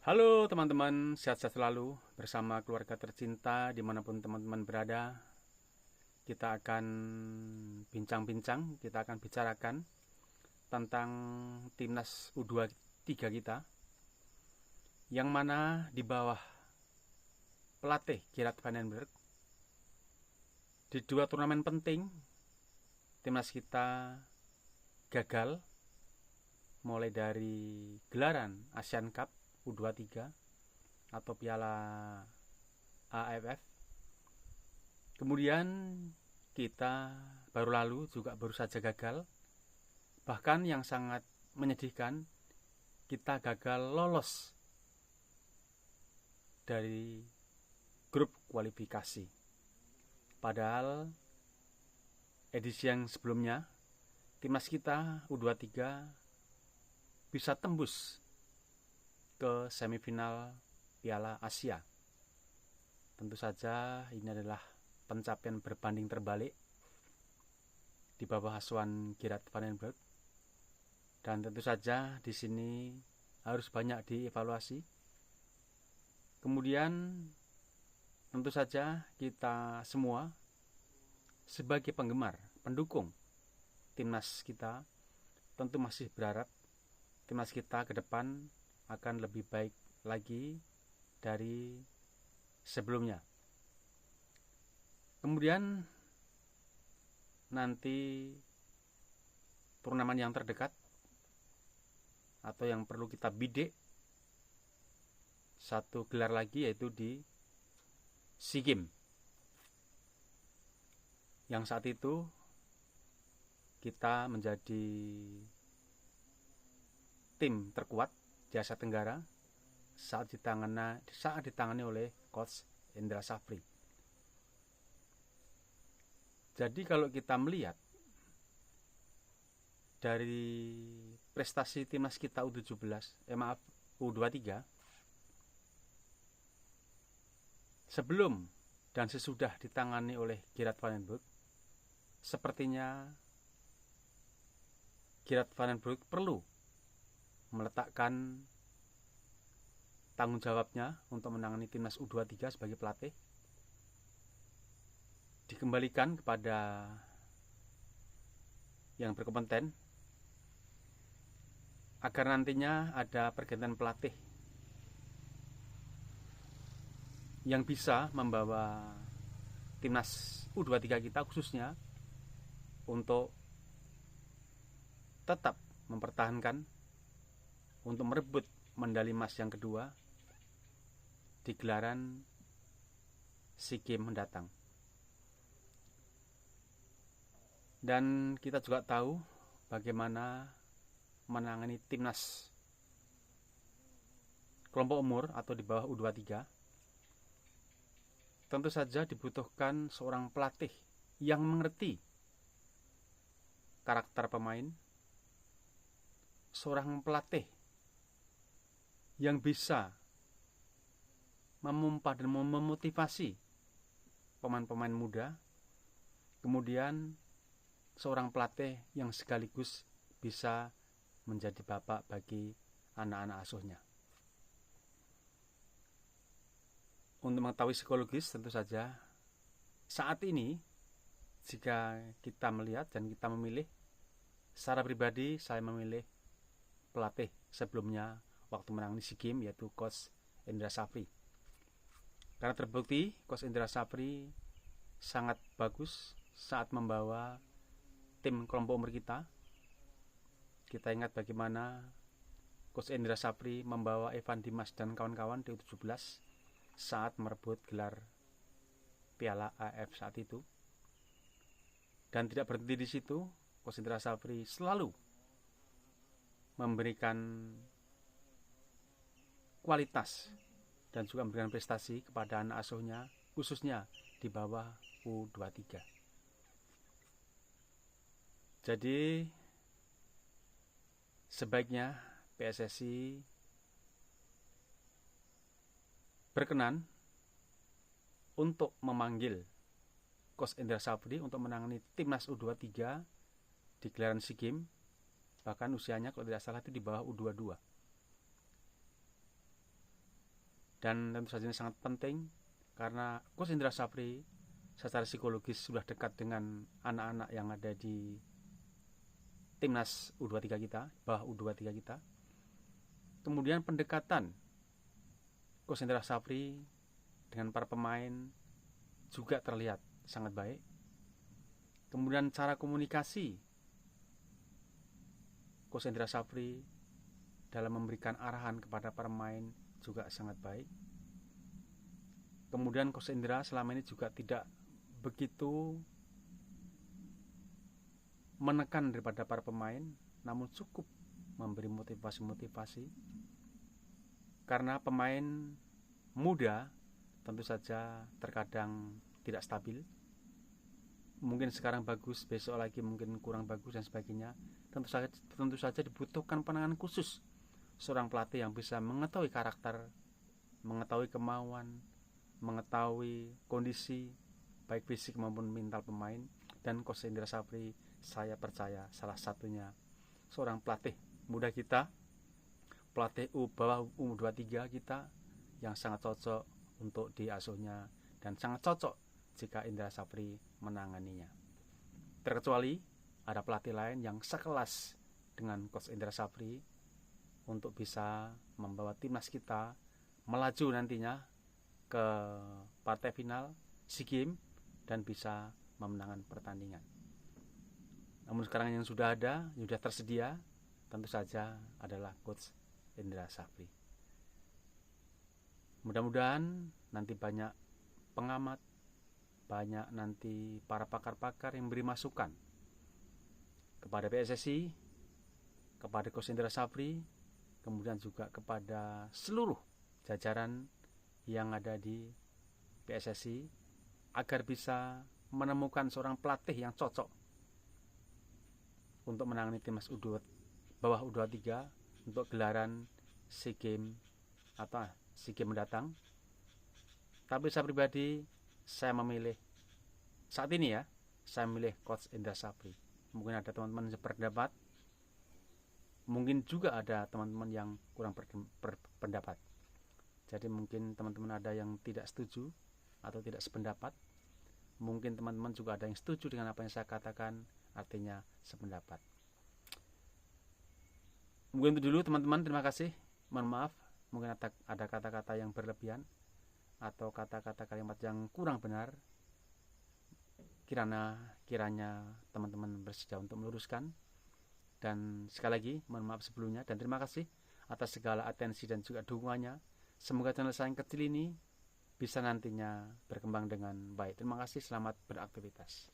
Halo teman-teman, sehat-sehat selalu bersama keluarga tercinta dimanapun teman-teman berada. Kita akan bincang-bincang, kita akan bicarakan tentang timnas U23 kita, yang mana di bawah pelatih Gerard Van den Berg. Di dua turnamen penting, timnas kita gagal, mulai dari gelaran Asian Cup U23 atau Piala AFF. Kemudian kita baru saja gagal. Bahkan yang sangat menyedihkan, kita gagal lolos dari grup kualifikasi. Padahal edisi yang sebelumnya timnas kita U23 bisa tembus ke semifinal Piala Asia. Tentu saja ini adalah pencapaian berbanding terbalik di bawah asuhan Gerard Van den Berg, dan tentu saja di sini harus banyak dievaluasi. Kemudian tentu saja kita semua sebagai penggemar, pendukung timnas kita tentu masih berharap timnas kita ke depan akan lebih baik lagi dari sebelumnya. Kemudian nanti turnamen yang terdekat atau yang perlu kita bidik satu gelar lagi, yaitu di SEA Games, yang saat itu kita menjadi tim terkuat di Asia Tenggara saat ditangani oleh Coach Indra Safri. Jadi kalau kita melihat dari prestasi timnas kita U23 sebelum dan sesudah ditangani oleh Gerard Van den Berg, sepertinya Gerard Van den Berg perlu meletakkan tanggung jawabnya untuk menangani timnas U23 sebagai pelatih dikembalikan kepada yang berkompeten, agar nantinya ada pergantian pelatih yang bisa membawa timnas U23 kita khususnya untuk tetap mempertahankan, untuk merebut medali emas yang kedua di gelaran SEA Games mendatang. Dan kita juga tahu bagaimana menangani timnas kelompok umur atau di bawah U23. Tentu saja dibutuhkan seorang pelatih yang mengerti karakter pemain, seorang pelatih yang bisa memompa dan memotivasi pemain-pemain muda, kemudian seorang pelatih yang sekaligus bisa menjadi bapak bagi anak-anak asuhnya. Untuk mengetahui psikologis, tentu saja saat ini jika kita melihat dan kita memilih, secara pribadi saya memilih pelatih sebelumnya waktu menangani SEA Games, yaitu Coach Indra Safri. Karena terbukti Coach Indra Safri sangat bagus saat membawa tim kelompok umur kita. Kita ingat bagaimana Coach Indra Safri membawa Evan Dimas dan kawan-kawan di U17 saat merebut gelar Piala AFF saat itu. Dan tidak berhenti di situ, Coach Indra Safri selalu memberikan kualitas dan juga memberikan prestasi kepada anak asuhnya, khususnya di bawah U23. Jadi sebaiknya PSSI berkenan untuk memanggil Coach Indra Safri untuk menangani timnas U23 di gelaran SEA Games, bahkan usianya kalau tidak salah itu di bawah U22. Dan tentu saja ini sangat penting karena Coach Indra Sapri secara psikologis sudah dekat dengan anak-anak yang ada di timnas U23 kita, bawah U23 kita. Kemudian pendekatan Coach Indra Sapri dengan para pemain juga terlihat sangat baik. Kemudian cara komunikasi Coach Indra Sapri dalam memberikan arahan kepada para pemain juga sangat baik. Kemudian Coach Indra selama ini juga tidak begitu menekan daripada para pemain, namun cukup memberi motivasi-motivasi. Karena pemain muda tentu saja terkadang tidak stabil. Mungkin sekarang bagus, besok lagi mungkin kurang bagus dan sebagainya. Tentu saja dibutuhkan penanganan khusus seorang pelatih yang bisa mengetahui karakter, mengetahui kemauan, mengetahui kondisi baik fisik maupun mental pemain. Dan Coach Indra Sapri, saya percaya salah satunya seorang pelatih muda kita, pelatih bawah U23 kita yang sangat cocok untuk diasuhnya dan sangat cocok jika Indra Sapri menanganinya. Terkecuali ada pelatih lain yang sekelas dengan Coach Indra Sapri untuk bisa membawa timnas kita melaju nantinya ke partai final SEA Games dan bisa memenangkan pertandingan. Namun sekarang yang sudah ada, yang sudah tersedia, tentu saja adalah Coach Indra Sapri. Mudah-mudahan nanti banyak pengamat, banyak nanti para pakar-pakar yang beri masukan kepada PSSI, kepada Coach Indra Sapri, kemudian juga kepada seluruh jajaran yang ada di PSSI agar bisa menemukan seorang pelatih yang cocok untuk menangani timnas bawah U23 untuk gelaran SEA Games atau SEA Games mendatang. Tapi saya pribadi, saya memilih saat ini ya, saya memilih Coach Indra Sapri. Mungkin ada teman-teman yang berpendapat, mungkin juga ada teman-teman yang kurang berpendapat. Jadi mungkin teman-teman ada yang tidak setuju atau tidak sependapat. Mungkin teman-teman juga ada yang setuju dengan apa yang saya katakan, artinya sependapat. Mungkin itu dulu teman-teman, terima kasih. Mohon maaf, mungkin ada kata-kata yang berlebihan atau kata-kata kalimat yang kurang benar. Kiranya teman-teman bersedia untuk meluruskan. Dan sekali lagi mohon maaf sebelumnya dan terima kasih atas segala atensi dan juga dukungannya. Semoga channel saya yang kecil ini bisa nantinya berkembang dengan baik. Terima kasih, selamat beraktivitas.